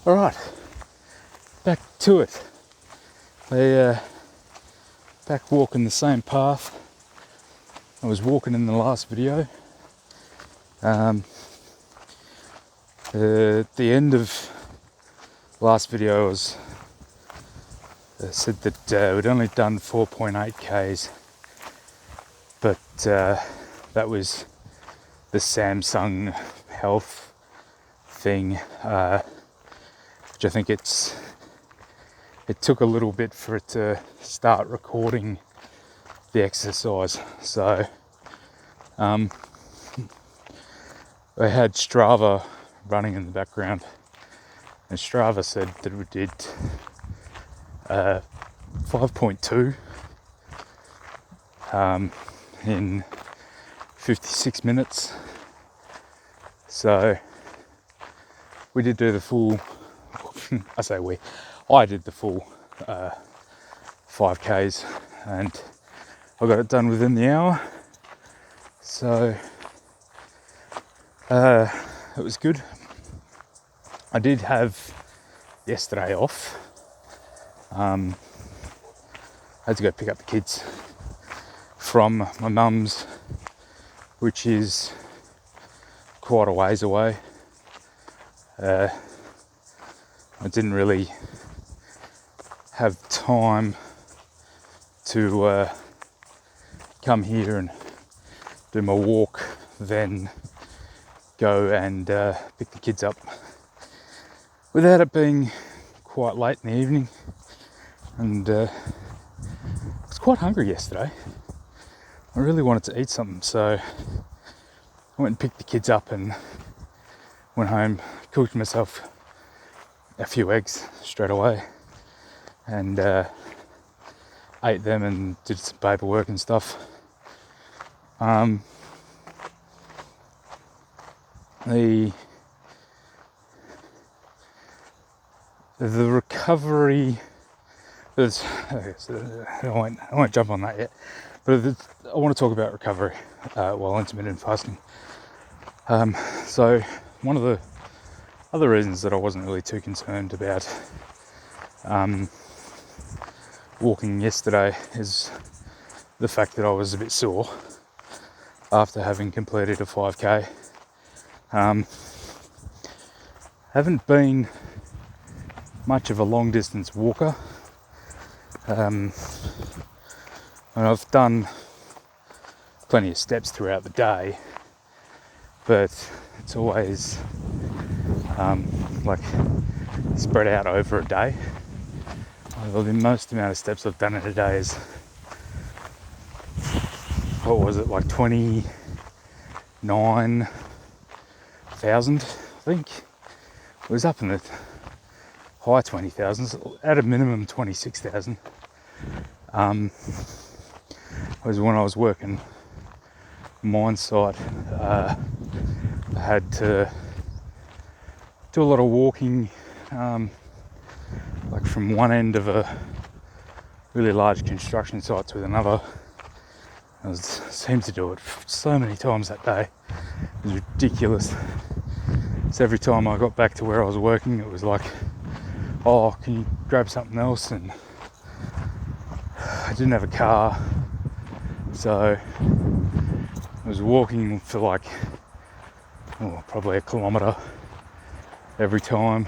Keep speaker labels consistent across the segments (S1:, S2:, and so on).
S1: All right, back to it. Back walking the same path I was walking in the last video. At the end of last video, I said that we'd only done 4.8 k's, but that was the Samsung Health thing, which I think it took a little bit for it to start recording the exercise. So I had Strava running in the background, and Strava said that we did 5.2 in 56 minutes. So we did do the full, I did the full 5Ks, and I got it done within the hour. So it was good. I did have yesterday off. I had to go pick up the kids from my mum's, which is quite a ways away. I didn't really have time to come here and do my walk, then go and pick the kids up without it being quite late in the evening. And I was quite hungry yesterday. I really wanted to eat something, so I went and picked the kids up and went home, cooked myself a few eggs straight away, and ate them and did some paperwork and stuff. The recovery is, I won't jump on that yet, but I want to talk about recovery while intermittent fasting. So one of the other reasons that I wasn't really too concerned about walking yesterday is the fact that I was a bit sore after having completed a 5K. Haven't been much of a long distance walker, and I've done plenty of steps throughout the day, but it's always like spread out over a day. Well, the most amount of steps I've done in a day is, what was it, like 29,000, I think. It was up in the high 20,000s, at a minimum 26,000. Was when I was working mine site. I had to do a lot of walking, like from one end of a really large construction site to another. I seemed to do it so many times that day. It was ridiculous. So every time I got back to where I was working, it was like, oh, can you grab something else? And I didn't have a car, so I was walking for like, probably a kilometre every time,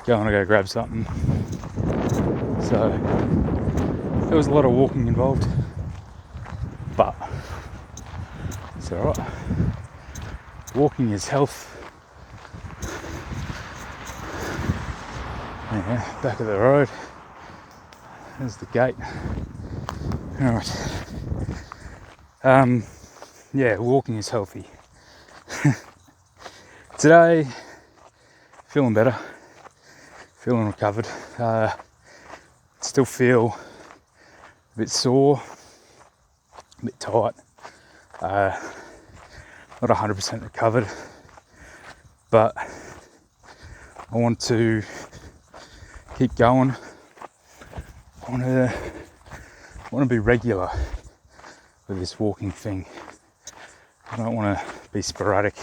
S1: going to go grab something. So there was a lot of walking involved, but it's alright. Walking is health. Yeah, back of the road. There's the gate. Alright. Yeah, walking is healthy. Today, feeling better. Feeling recovered. Still feel a bit sore, a bit tight. Not 100% recovered, but I want to keep going. I want to be regular with this walking thing. I don't want to be sporadic.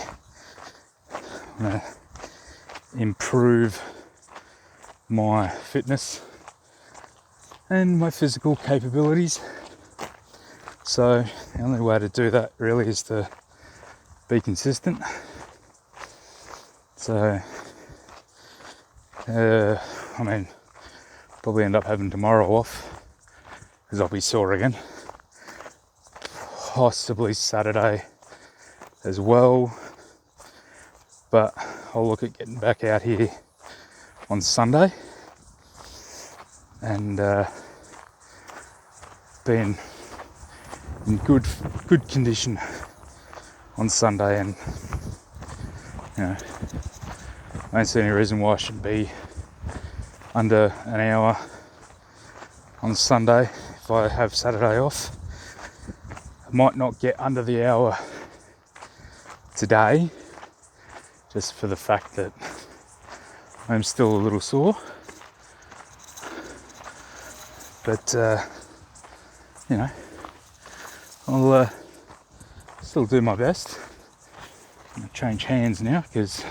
S1: I want to improve my fitness and my physical capabilities. So the only way to do that really is to be consistent. So I mean, probably end up having tomorrow off because I'll be sore again. Possibly Saturday as well, but I'll look at getting back out here on Sunday and being in good condition on Sunday, and you know, I don't see any reason why I shouldn't be under an hour on Sunday if I have Saturday off. I might not get under the hour today, just for the fact that I'm still a little sore, but you know, I'll still do my best. I'm gonna change hands now because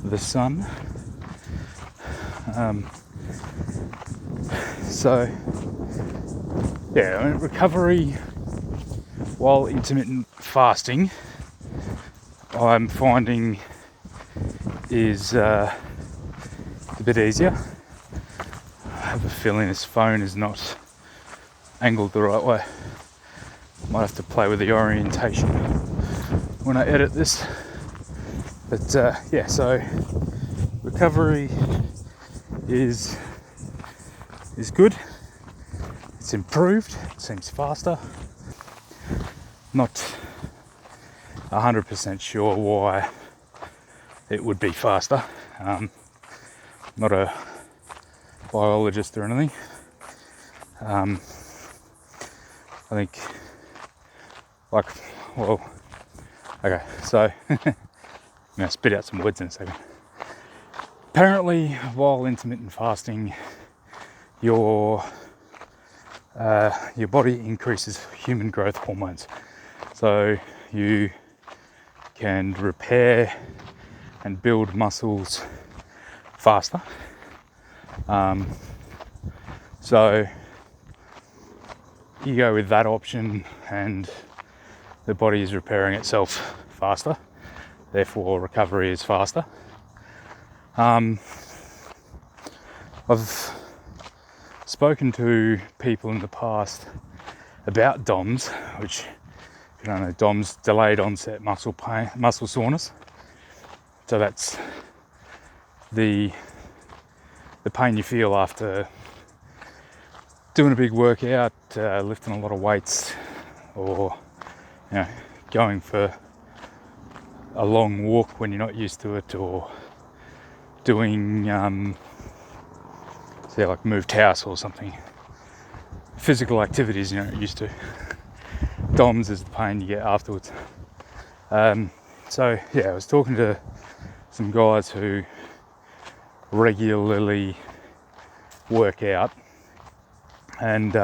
S1: of the sun. So yeah, I mean, recovery while intermittent fasting, I'm finding is a bit easier. I have a feeling this phone is not angled the right way. Might have to play with the orientation when I edit this. But yeah, so recovery is good. It's improved. It seems faster. Not 100% sure why it would be faster. Not a biologist or anything. I think, like, well, okay, so I'm gonna spit out some words in a second. Apparently, while intermittent fasting, your body increases human growth hormones, so you can repair and build muscles faster. So you go with that option and the body is repairing itself faster, therefore recovery is faster. I've spoken to people in the past about DOMS, which, if you don't know, DOMS, delayed onset muscle pain, muscle soreness. So that's the pain you feel after doing a big workout, lifting a lot of weights, or you know, going for a long walk when you're not used to it, or doing say like moved house or something, physical activities you're not used to. DOMS is the pain you get afterwards. So yeah, I was talking to some guys who regularly work out and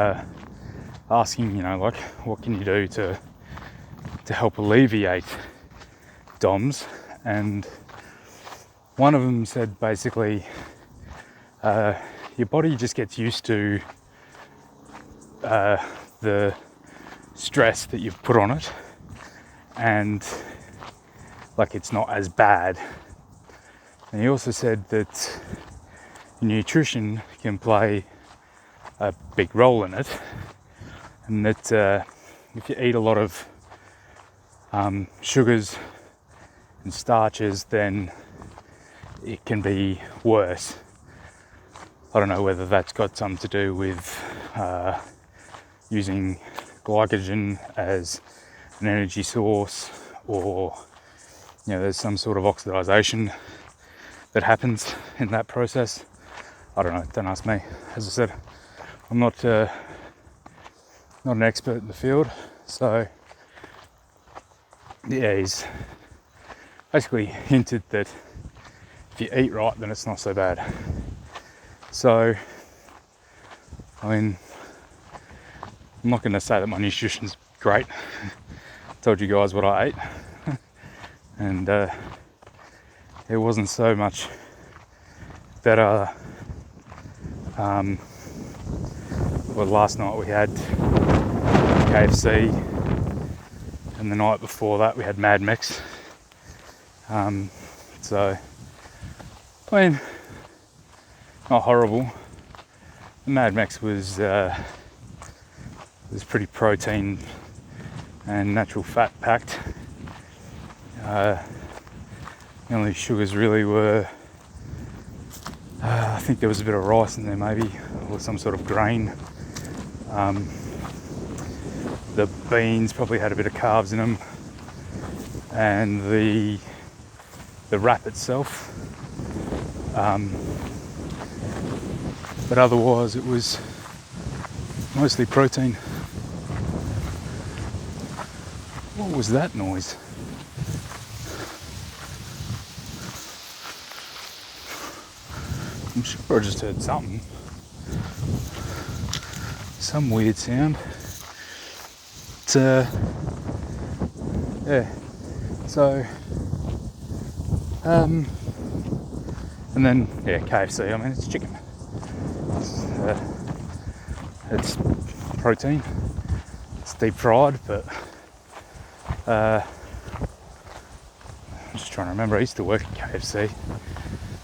S1: asking, you know, like, what can you do to help alleviate DOMS? And one of them said basically your body just gets used to the stress that you've put on it, and like it's not as bad. And he also said that nutrition can play a big role in it, and that if you eat a lot of sugars and starches, then it can be worse. I don't know whether that's got something to do with using glycogen as an energy source, or you know, there's some sort of oxidization that happens in that process. I don't know, don't ask me. As I said, I'm not an expert in the field, so yeah, he's basically hinted that if you eat right, then it's not so bad. So, I mean, I'm not going to say that my nutrition's great. I told you guys what I ate, and it wasn't so much better. Well, last night we had KFC, and the night before that we had Mad Mex. So, I mean, not horrible. The Mad Mex was pretty protein and natural fat packed. The only sugars really were, I think there was a bit of rice in there maybe, or some sort of grain. The beans probably had a bit of carbs in them, and the wrap itself. But otherwise it was mostly protein. What was that noise? I'm sure I just heard something. Some weird sound. Yeah. So, and then yeah, KFC. I mean, it's chicken. It's protein. It's deep fried, but I'm just trying to remember. I used to work at KFC.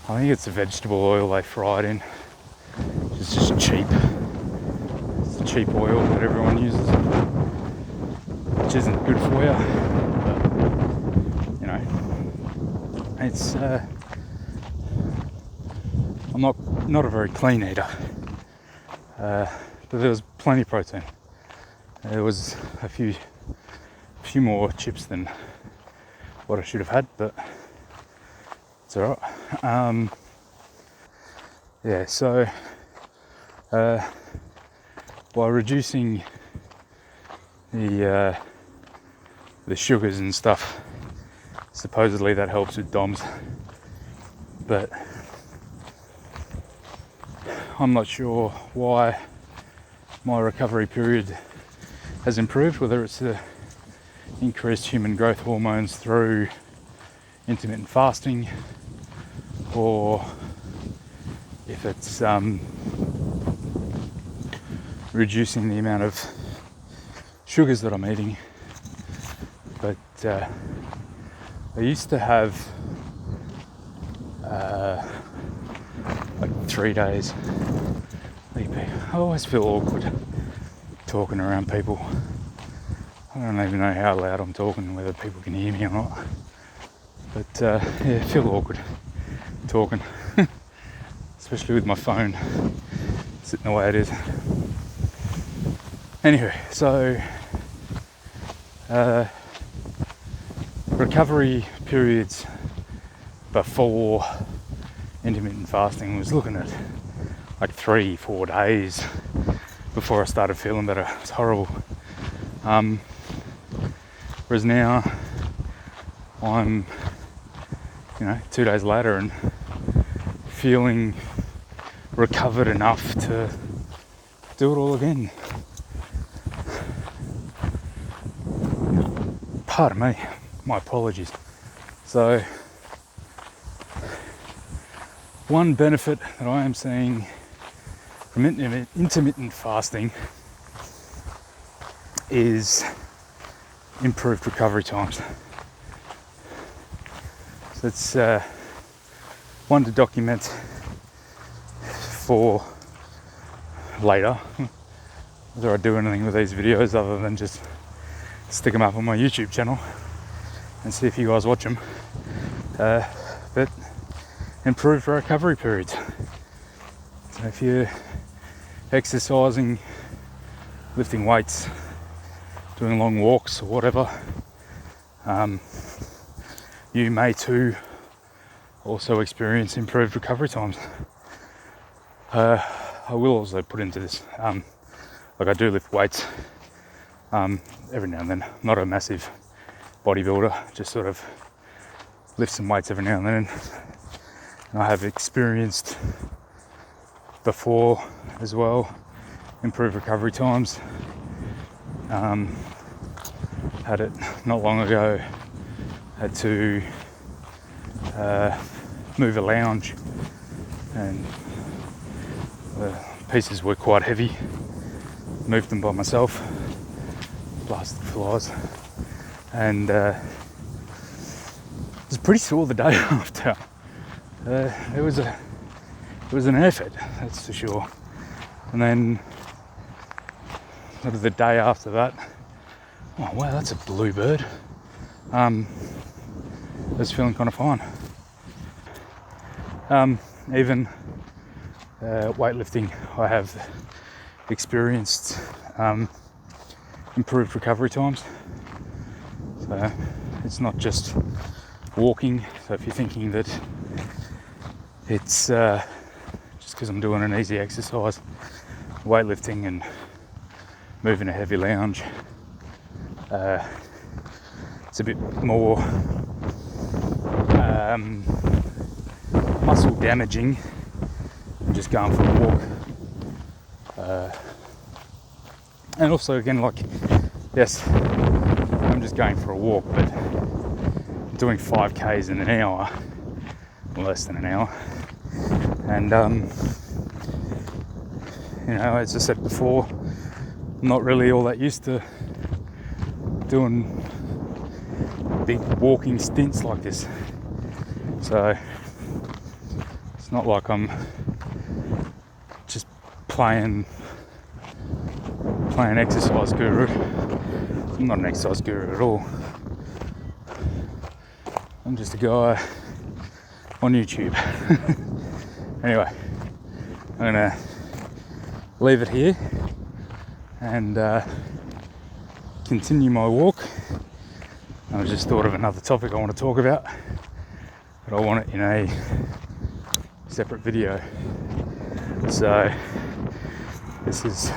S1: I think it's the vegetable oil they fry it in. It's just cheap. It's the cheap oil that everyone uses, which isn't good for you. But, you know, it's. I'm not a very clean eater, but there was plenty of protein. There was a few more chips than what I should have had, but it's alright. Yeah, so by reducing the sugars and stuff, supposedly that helps with DOMS, but I'm not sure why my recovery period has improved, whether it's the increased human growth hormones through intermittent fasting, or if it's reducing the amount of sugars that I'm eating. But I used to have like 3 days. I always feel awkward talking around people. I don't even know how loud I'm talking, whether people can hear me or not. But yeah, I feel awkward talking, especially with my phone sitting the way it is. Anyway, so recovery periods before intermittent fasting was looking at like 3-4 days before I started feeling better. It's horrible. Whereas now I'm, 2 days later and feeling recovered enough to do it all again. Pardon me, my apologies. So, one benefit that I am seeing from intermittent fasting is improved recovery times. So it's one to document for later, whether I do anything with these videos other than just stick them up on my YouTube channel and see if you guys watch them. But improved recovery periods. So if you're exercising, lifting weights, doing long walks or whatever, you may too also experience improved recovery times. I will also put into this, like I do lift weights every now and then. I'm not a massive bodybuilder, just sort of lift some weights every now and then. And I have experienced before as well improved recovery times. Had it not long ago. Had to move a lounge and the pieces were quite heavy. Moved them by myself, blasted flies, and it was pretty sore the day after. It was an effort, that's for sure. And then sort of the day after that, oh wow, that's a bluebird. I was feeling kind of fine. Even weightlifting, I have experienced improved recovery times. So it's not just walking. So if you're thinking that it's just because I'm doing an easy exercise, weightlifting and moving a heavy lounge, it's a bit more muscle damaging than just going for a walk. And also, again, like, yes, I'm just going for a walk, but doing 5Ks in an hour, less than an hour, and as I said before, I'm not really all that used to doing big walking stints like this, so it's not like I'm just playing exercise guru. I'm not an exercise guru at all. I'm just a guy on YouTube. Anyway, I'm gonna leave it here and continue my walk. I just thought of another topic I want to talk about, but I want it in a separate video. So this is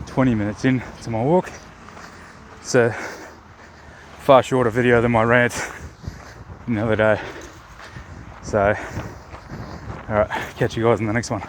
S1: 20 minutes in to my walk. It's a far shorter video than my rant the other day. So, alright, catch you guys in the next one.